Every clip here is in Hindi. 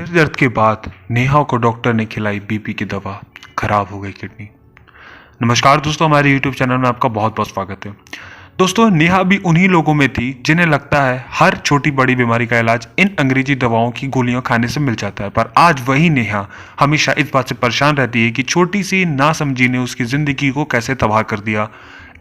सिर दर्द के बाद नेहा को डॉक्टर ने खिलाई बीपी की दवा, खराब हो गई किडनी। नमस्कार दोस्तों, हमारे यूट्यूब चैनल में आपका बहुत बहुत स्वागत है। दोस्तों, नेहा भी उन्हीं लोगों में थी जिन्हें लगता है हर छोटी बड़ी बीमारी का इलाज इन अंग्रेजी दवाओं की गोलियां खाने से मिल जाता है। पर आज वही नेहा हमेशा इस बात से परेशान रहती है कि छोटी सी नासमझी ने उसकी जिंदगी को कैसे तबाह कर दिया।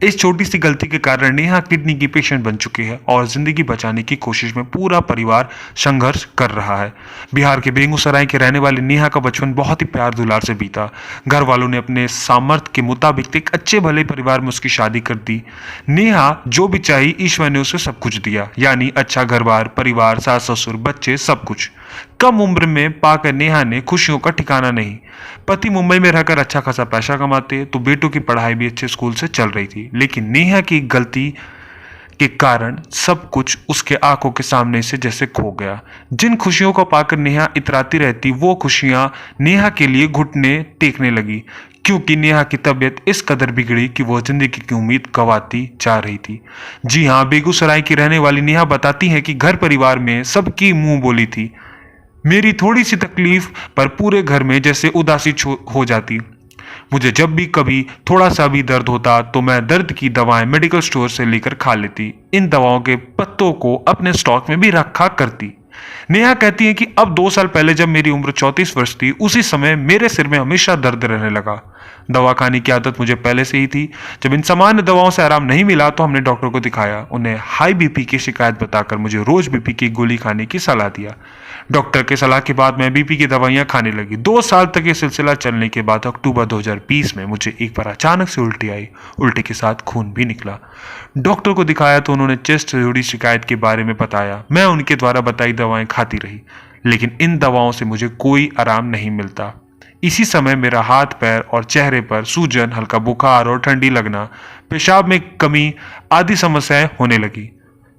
इस छोटी सी गलती के कारण नेहा किडनी की पेशेंट बन चुकी है और जिंदगी बचाने की कोशिश में पूरा परिवार संघर्ष कर रहा है। बिहार के बेगूसराय के रहने वाली नेहा का बचपन बहुत ही प्यार दुलार से बीता। घर वालों ने अपने सामर्थ्य के मुताबिक एक अच्छे भले परिवार में उसकी शादी कर दी। नेहा जो भी चाही ईश्वर ने उसे सब कुछ दिया, यानी अच्छा घर बार, परिवार, सास ससुर, बच्चे, सब कुछ। कम उम्र में पाकर नेहा ने खुशियों का ठिकाना नहीं। पति मुंबई में रहकर अच्छा खासा पैसा कमाते तो बेटों की पढ़ाई भी अच्छे स्कूल से चल रही थी, लेकिन नेहा की गलती के कारण सब कुछ उसके आंखों के सामने से जैसे खो गया। जिन खुशियों को पाकर नेहा इतराती रहती, वो खुशियां नेहा के लिए घुटने टेकने लगी, क्योंकि नेहा की तबीयत इस कदर बिगड़ी कि वो जिंदगी की उम्मीद गंवाती जा रही थी। जी हाँ, बेगूसराय की रहने वाली नेहा बताती है कि घर परिवार में सबकी मुंह बोली थी। मेरी थोड़ी सी तकलीफ पर पूरे घर में जैसे उदासी हो जाती। मुझे जब भी कभी थोड़ा सा भी दर्द होता तो मैं दर्द की दवाएं मेडिकल स्टोर से लेकर खा लेती। इन दवाओं के पत्तों को अपने स्टॉक में भी रखा करती। नेहा कहती है कि अब 2 साल पहले जब मेरी उम्र 34 वर्ष थी, उसी समय मेरे सिर में हमेशा दर्द रहने लगा। दवा खाने की आदत मुझे पहले से ही थी। जब इन सामान्य दवाओं से आराम नहीं मिला तो हमने डॉक्टर को दिखाया। उन्हें हाई बीपी की शिकायत बताकर मुझे रोज बीपी की गोली खाने की सलाह दिया। डॉक्टर के सलाह के बाद मैं बीपी की दवाइयां खाने लगी। 2 साल तक ये सिलसिला चलने के बाद अक्टूबर 2020 में मुझे एक बार अचानक से उल्टी आई। उल्टी के साथ खून भी निकला। डॉक्टर को दिखाया तो उन्होंने चेस्ट से जुड़ी शिकायत के बारे में बताया। मैं उनके द्वारा बताई दवाएं खाती रही, लेकिन इन दवाओं से मुझे कोई आराम नहीं मिलता। इसी समय मेरा हाथ, पैर और चेहरे पर सूजन, हल्का बुखार और ठंडी लगना, पेशाब में कमी आदि समस्याएं होने लगी।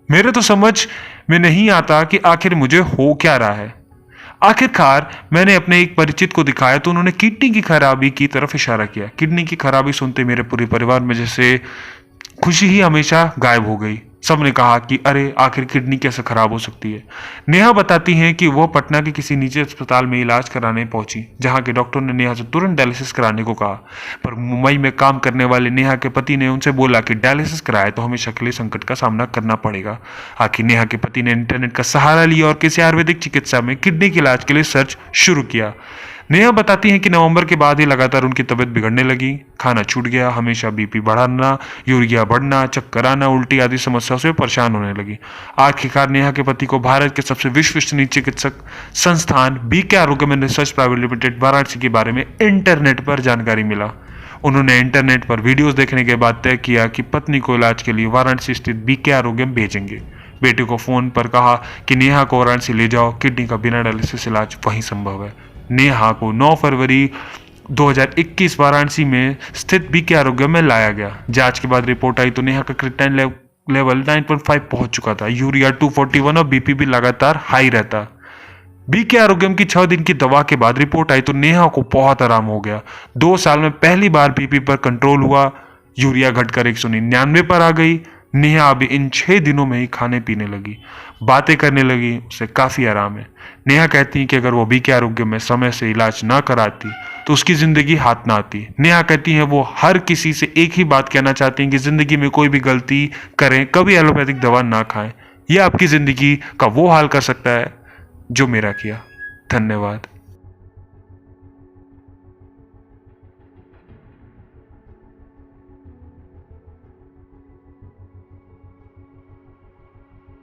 मेरे तो समझ में नहीं आता कि आखिर मुझे हो क्या रहा है। आखिरकार मैंने अपने एक परिचित को दिखाया तो उन्होंने किडनी की खराबी की तरफ इशारा किया। किडनी की खराबी सुनते मेरे पूरे परिवार में जैसे खुशी ही हमेशा गायब हो गई। सबने कहा कि अरे आखिर किडनी कैसे खराब हो सकती है। नेहा बताती हैं कि वह पटना के किसी निजी अस्पताल में इलाज कराने पहुंची, जहां के डॉक्टर ने नेहा से तुरंत डायलिसिस कराने को कहा। पर मुंबई में काम करने वाले नेहा के पति ने उनसे बोला कि डायलिसिस कराए तो हमेशा के लिए संकट का सामना करना पड़ेगा। आखिर नेहा के पति ने इंटरनेट का सहारा लिया और किसी आयुर्वेदिक चिकित्सा में किडनी के इलाज के लिए सर्च शुरू किया। नेहा बताती हैं कि नवंबर के बाद ही लगातार उनकी तबीयत बिगड़ने लगी। खाना छूट गया, हमेशा बीपी बढ़ना, यूरिया बढ़ना, चक्कर आना, उल्टी आदि समस्याओं से परेशान होने लगी। आखिरकार नेहा के पति को भारत के सबसे विश्वसनीय चिकित्सक संस्थान BK Arogyaman research private limited Varanasi के बारे में इंटरनेट पर जानकारी मिला। उन्होंने इंटरनेट पर वीडियोस देखने के बाद तय किया कि पत्नी को इलाज के लिए वाराणसी स्थित बीके आरोग्यम भेजेंगे। बेटे को फोन पर कहा कि नेहा को वाराणसी ले जाओ, किडनी का बिना डायलिसिस इलाज वहीं संभव है। नेहा को 9 फरवरी 2021 वाराणसी में स्थित बीके आरोग्य में लाया गया। जांच के बाद रिपोर्ट आई तो नेहा का क्रिएटिनिन लेवल 9.5 पहुंच चुका था। यूरिया 241 और बीपी भी लगातार हाई रहता। बीके आरोग्यम की 6 दिन की दवा के बाद रिपोर्ट आई तो नेहा को बहुत आराम हो गया। 2 साल में पहली बार बीपी पर कंट्रोल हुआ। यूरिया घटकर 199 पर आ गई। नेहा अभी इन 6 दिनों में ही खाने पीने लगी, बातें करने लगी, उसे काफी आराम है। नेहा कहती है कि अगर वो बीके आरोग्य में समय से इलाज ना कराती तो उसकी जिंदगी हाथ ना आती। नेहा कहती है वो हर किसी से एक ही बात कहना चाहती हैं कि जिंदगी में कोई भी गलती करें, कभी एलोपैथिक दवा ना खाएं। यह आपकी जिंदगी का वो हाल कर सकता है जो मेरा किया। धन्यवाद।